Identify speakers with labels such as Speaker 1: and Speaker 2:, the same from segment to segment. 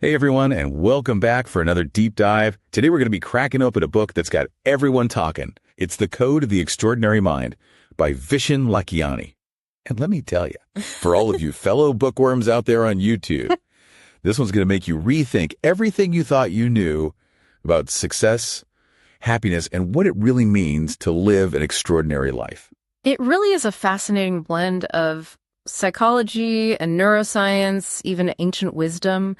Speaker 1: Hey everyone, and welcome back for another deep dive. Today we're going to be cracking open a book that's got everyone talking. It's The Code of the Extraordinary Mind by Vishen Lakhiani. And let me tell you, for all of you fellow bookworms out there on YouTube, this one's going to make you rethink everything you thought you knew about success, happiness, and what it really means to live an extraordinary life.
Speaker 2: It really is a fascinating blend of psychology and neuroscience, even ancient wisdom.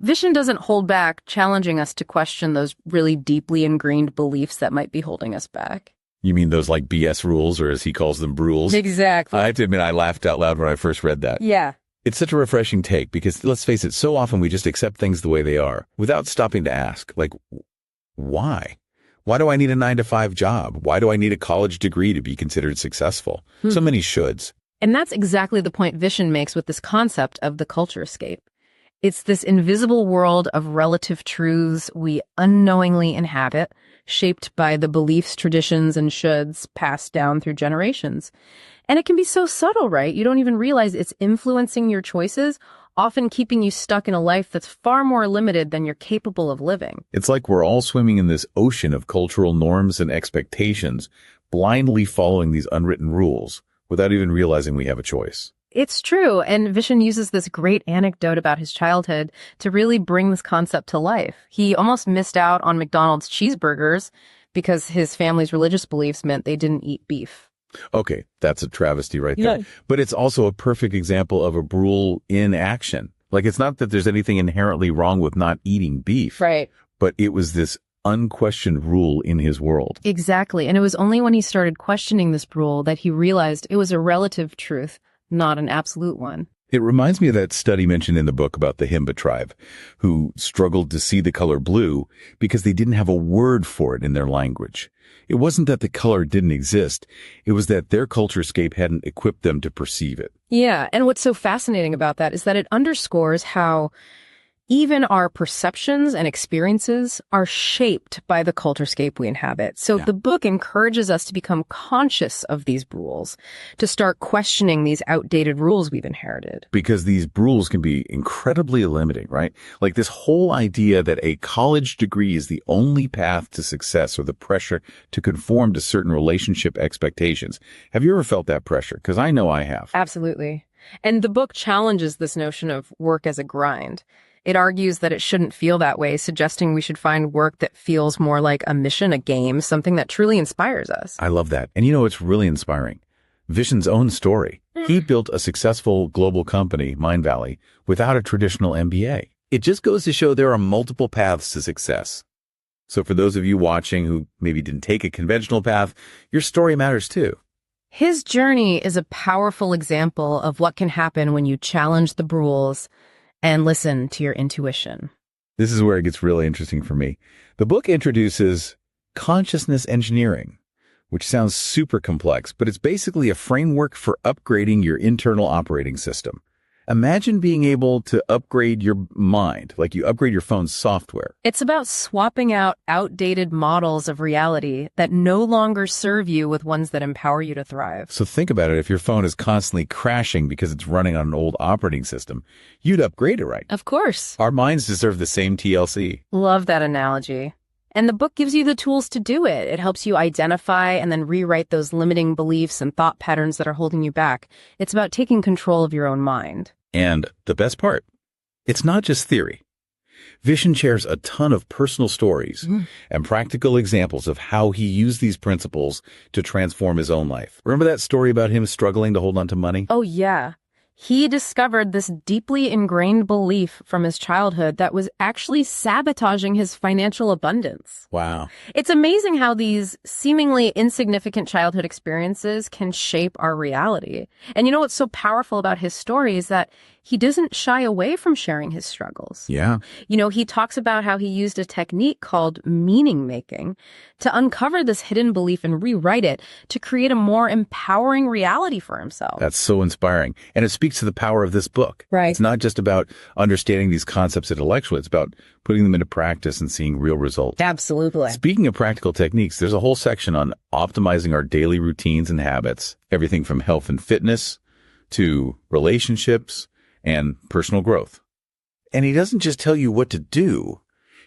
Speaker 2: Vishen doesn't hold back, challenging us to question those really deeply ingrained beliefs that might be holding us back.
Speaker 1: You mean those like BS rules, or as he calls them, brules?
Speaker 2: Exactly.
Speaker 1: I have to admit, I laughed out loud when I first read that.
Speaker 2: Yeah.
Speaker 1: It's such a refreshing take because, let's face it, so often we just accept things the way they are without stopping to ask, like, why? Why do I need a 9-to-5 job? Why do I need a college degree to be considered successful? So many shoulds.
Speaker 2: And that's exactly the point Vishen makes with this concept of the culture escape. It's this invisible world of relative truths we unknowingly inhabit, shaped by the beliefs, traditions, and shoulds passed down through generations. And it can be so subtle, right? You don't even realize it's influencing your choices, often keeping you stuck in a life that's far more limited than you're capable of living.
Speaker 1: It's like we're all swimming in this ocean of cultural norms and expectations, blindly following these unwritten rules without even realizing we have a choice.
Speaker 2: It's true, and Vishen uses this great anecdote about his childhood to really bring this concept to life. He almost missed out on McDonald's cheeseburgers because his family's religious beliefs meant they didn't eat beef.
Speaker 1: Okay, that's a travesty right there.
Speaker 2: Yeah.
Speaker 1: But it's also a perfect example of a rule in action. Like, it's not that there's anything inherently wrong with not eating beef.
Speaker 2: Right.
Speaker 1: But it was this unquestioned rule in his world.
Speaker 2: Exactly, and it was only when he started questioning this rule that he realized it was a relative truth, not an absolute one.
Speaker 1: It reminds me of that study mentioned in the book about the Himba tribe, who struggled to see the color blue because they didn't have a word for it in their language. It wasn't that the color didn't exist. It was that their culturescape hadn't equipped them to perceive it.
Speaker 2: Yeah, and what's so fascinating about that is that it underscores how even our perceptions and experiences are shaped by the culturescape we inhabit. So the book encourages us to become conscious of these rules, to start questioning these outdated rules we've inherited.
Speaker 1: Because these rules can be incredibly limiting, right? Like this whole idea that a college degree is the only path to success, or the pressure to conform to certain relationship expectations. Have you ever felt that pressure? Because I know I have.
Speaker 2: Absolutely. And the book challenges this notion of work as a grind. It argues that it shouldn't feel that way, suggesting we should find work that feels more like a mission, a game, something that truly inspires us.
Speaker 1: I love that. And you know, it's really inspiring. Vishen's own story. He built a successful global company, Mindvalley, without a traditional MBA. It just goes to show there are multiple paths to success. So for those of you watching who maybe didn't take a conventional path, your story matters too.
Speaker 2: His journey is a powerful example of what can happen when you challenge the rules and listen to your intuition.
Speaker 1: This is where it gets really interesting for me. The book introduces consciousness engineering, which sounds super complex, but it's basically a framework for upgrading your internal operating system. Imagine being able to upgrade your mind, like you upgrade your phone's software.
Speaker 2: It's about swapping out outdated models of reality that no longer serve you with ones that empower you to thrive.
Speaker 1: So think about it. If your phone is constantly crashing because it's running on an old operating system, you'd upgrade it, right?
Speaker 2: Of course.
Speaker 1: Our minds deserve the same TLC.
Speaker 2: Love that analogy. And the book gives you the tools to do it. It helps you identify and then rewrite those limiting beliefs and thought patterns that are holding you back. It's about taking control of your own mind.
Speaker 1: And the best part, it's not just theory. Vishen shares a ton of personal stories and practical examples of how he used these principles to transform his own life. Remember that story about him struggling to hold on to money?
Speaker 2: Oh, yeah. He discovered this deeply ingrained belief from his childhood that was actually sabotaging his financial abundance.
Speaker 1: Wow.
Speaker 2: It's amazing how these seemingly insignificant childhood experiences can shape our reality. And you know what's so powerful about his story is that he doesn't shy away from sharing his struggles.
Speaker 1: Yeah.
Speaker 2: You know, he talks about how he used a technique called meaning making to uncover this hidden belief and rewrite it to create a more empowering reality for himself.
Speaker 1: That's so inspiring. And it speaks to the power of this book.
Speaker 2: Right.
Speaker 1: It's not just about understanding these concepts intellectually. It's about putting them into practice and seeing real results.
Speaker 2: Absolutely.
Speaker 1: Speaking of practical techniques, there's a whole section on optimizing our daily routines and habits, everything from health and fitness to relationships and personal growth. And he doesn't just tell you what to do.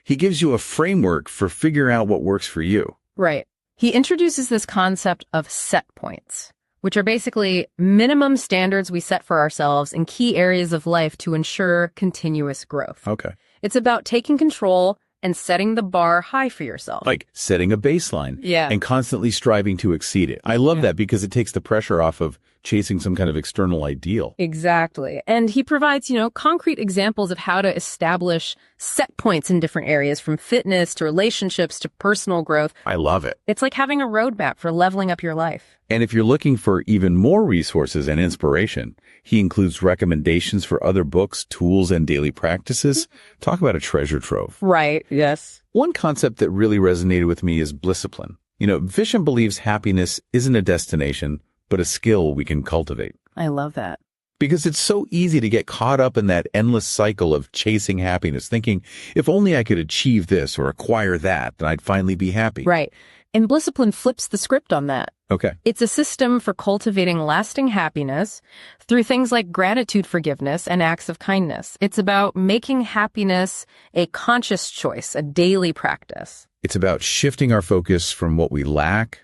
Speaker 1: He gives you a framework for figuring out what works for you.
Speaker 2: Right. He introduces this concept of set points, which are basically minimum standards we set for ourselves in key areas of life to ensure continuous growth.
Speaker 1: Okay.
Speaker 2: It's about taking control and setting the bar high for yourself.
Speaker 1: Like setting a baseline and constantly striving to exceed it. I love that because it takes the pressure off of chasing some kind of external ideal.
Speaker 2: Exactly. And he provides, concrete examples of how to establish set points in different areas, from fitness to relationships to personal growth.
Speaker 1: I love it.
Speaker 2: It's like having a roadmap for leveling up your life.
Speaker 1: And if you're looking for even more resources and inspiration, he includes recommendations for other books, tools, and daily practices. Talk about a treasure trove.
Speaker 2: Right. Yes.
Speaker 1: One concept that really resonated with me is Blissipline. Vishen believes happiness isn't a destination, but a skill we can cultivate.
Speaker 2: I love that.
Speaker 1: Because it's so easy to get caught up in that endless cycle of chasing happiness, thinking, if only I could achieve this or acquire that, then I'd finally be happy.
Speaker 2: Right. And Blissipline flips the script on that.
Speaker 1: Okay.
Speaker 2: It's a system for cultivating lasting happiness through things like gratitude, forgiveness, and acts of kindness. It's about making happiness a conscious choice, a daily practice.
Speaker 1: It's about shifting our focus from what we lack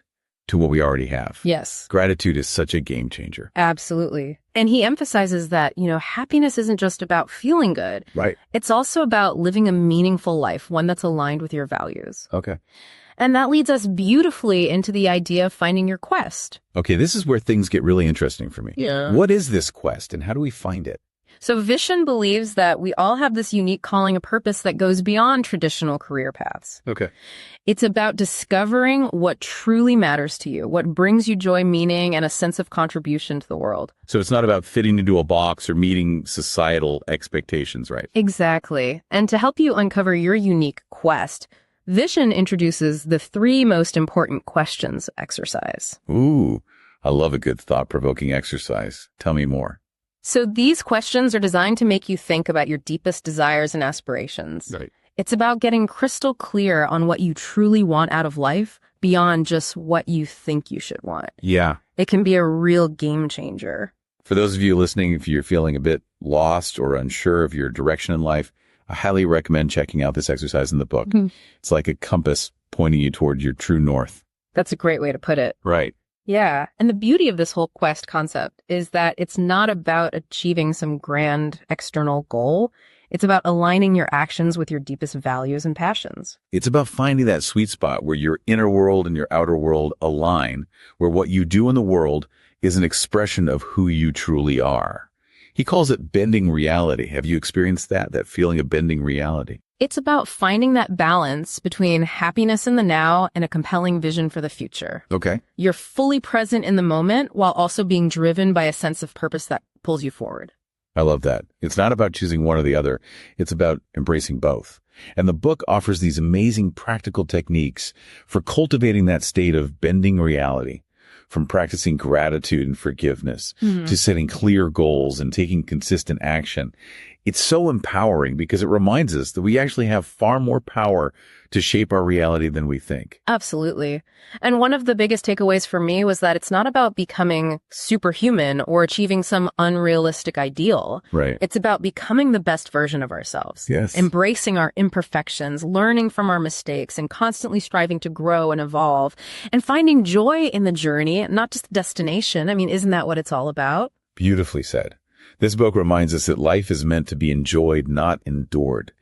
Speaker 1: to what we already have.
Speaker 2: Yes.
Speaker 1: Gratitude is such a game changer.
Speaker 2: Absolutely. And he emphasizes that, happiness isn't just about feeling good.
Speaker 1: Right.
Speaker 2: It's also about living a meaningful life, one that's aligned with your values.
Speaker 1: Okay.
Speaker 2: And that leads us beautifully into the idea of finding your quest.
Speaker 1: Okay, this is where things get really interesting for me.
Speaker 2: Yeah.
Speaker 1: What is this quest and how do we find it?
Speaker 2: So Vishen believes that we all have this unique calling, a purpose that goes beyond traditional career paths.
Speaker 1: Okay.
Speaker 2: It's about discovering what truly matters to you, what brings you joy, meaning, and a sense of contribution to the world.
Speaker 1: So it's not about fitting into a box or meeting societal expectations, right?
Speaker 2: Exactly. And to help you uncover your unique quest, Vishen introduces the 3 most important questions exercise.
Speaker 1: Ooh, I love a good thought-provoking exercise. Tell me more.
Speaker 2: So these questions are designed to make you think about your deepest desires and aspirations.
Speaker 1: Right.
Speaker 2: It's about getting crystal clear on what you truly want out of life beyond just what you think you should want.
Speaker 1: Yeah.
Speaker 2: It can be a real game changer.
Speaker 1: For those of you listening, if you're feeling a bit lost or unsure of your direction in life, I highly recommend checking out this exercise in the book. Mm-hmm. It's like a compass pointing you toward your true north.
Speaker 2: That's a great way to put it.
Speaker 1: Right.
Speaker 2: Yeah. And the beauty of this whole quest concept is that it's not about achieving some grand external goal. It's about aligning your actions with your deepest values and passions.
Speaker 1: It's about finding that sweet spot where your inner world and your outer world align, where what you do in the world is an expression of who you truly are. He calls it bending reality. Have you experienced that feeling of bending reality?
Speaker 2: It's about finding that balance between happiness in the now and a compelling vision for the future.
Speaker 1: Okay.
Speaker 2: You're fully present in the moment while also being driven by a sense of purpose that pulls you forward.
Speaker 1: I love that. It's not about choosing one or the other. It's about embracing both. And the book offers these amazing practical techniques for cultivating that state of bending reality, from practicing gratitude and forgiveness to setting clear goals and taking consistent action. It's so empowering because it reminds us that we actually have far more power to shape our reality than we think.
Speaker 2: Absolutely. And one of the biggest takeaways for me was that it's not about becoming superhuman or achieving some unrealistic ideal.
Speaker 1: Right.
Speaker 2: It's about becoming the best version of ourselves.
Speaker 1: Yes.
Speaker 2: Embracing our imperfections, learning from our mistakes, and constantly striving to grow and evolve, and finding joy in the journey, not just the destination. I mean, isn't that what it's all about?
Speaker 1: Beautifully said. This book reminds us that life is meant to be enjoyed, not endured.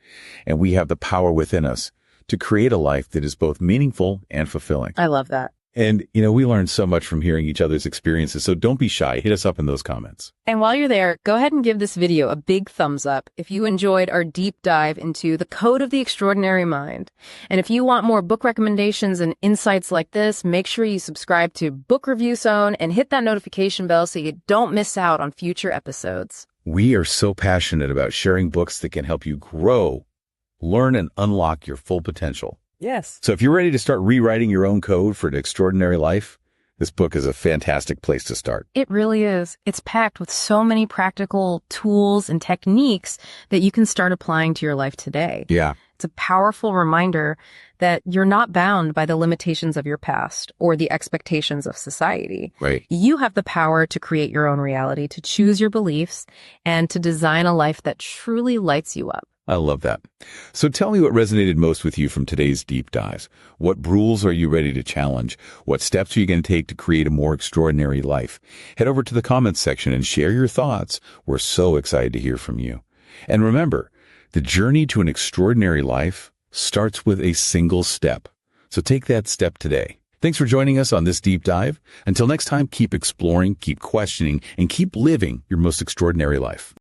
Speaker 1: And we have the power within us to create a life that is both meaningful and fulfilling.
Speaker 2: I love that.
Speaker 1: And, we learn so much from hearing each other's experiences. So don't be shy. Hit us up in those comments.
Speaker 2: And while you're there, go ahead and give this video a big thumbs up if you enjoyed our deep dive into the Code of the Extraordinary Mind. And if you want more book recommendations and insights like this, make sure you subscribe to Book Review Zone and hit that notification bell so you don't miss out on future episodes.
Speaker 1: We are so passionate about sharing books that can help you grow, learn, and unlock your full potential.
Speaker 2: Yes.
Speaker 1: So if you're ready to start rewriting your own code for an extraordinary life, this book is a fantastic place to start.
Speaker 2: It really is. It's packed with so many practical tools and techniques that you can start applying to your life today.
Speaker 1: Yeah.
Speaker 2: It's a powerful reminder that you're not bound by the limitations of your past or the expectations of society.
Speaker 1: Right.
Speaker 2: You have the power to create your own reality, to choose your beliefs, and to design a life that truly lights you up.
Speaker 1: I love that. So tell me what resonated most with you from today's deep dives. What rules are you ready to challenge? What steps are you going to take to create a more extraordinary life? Head over to the comments section and share your thoughts. We're so excited to hear from you. And remember, the journey to an extraordinary life starts with a single step. So take that step today. Thanks for joining us on this deep dive. Until next time, keep exploring, keep questioning, and keep living your most extraordinary life.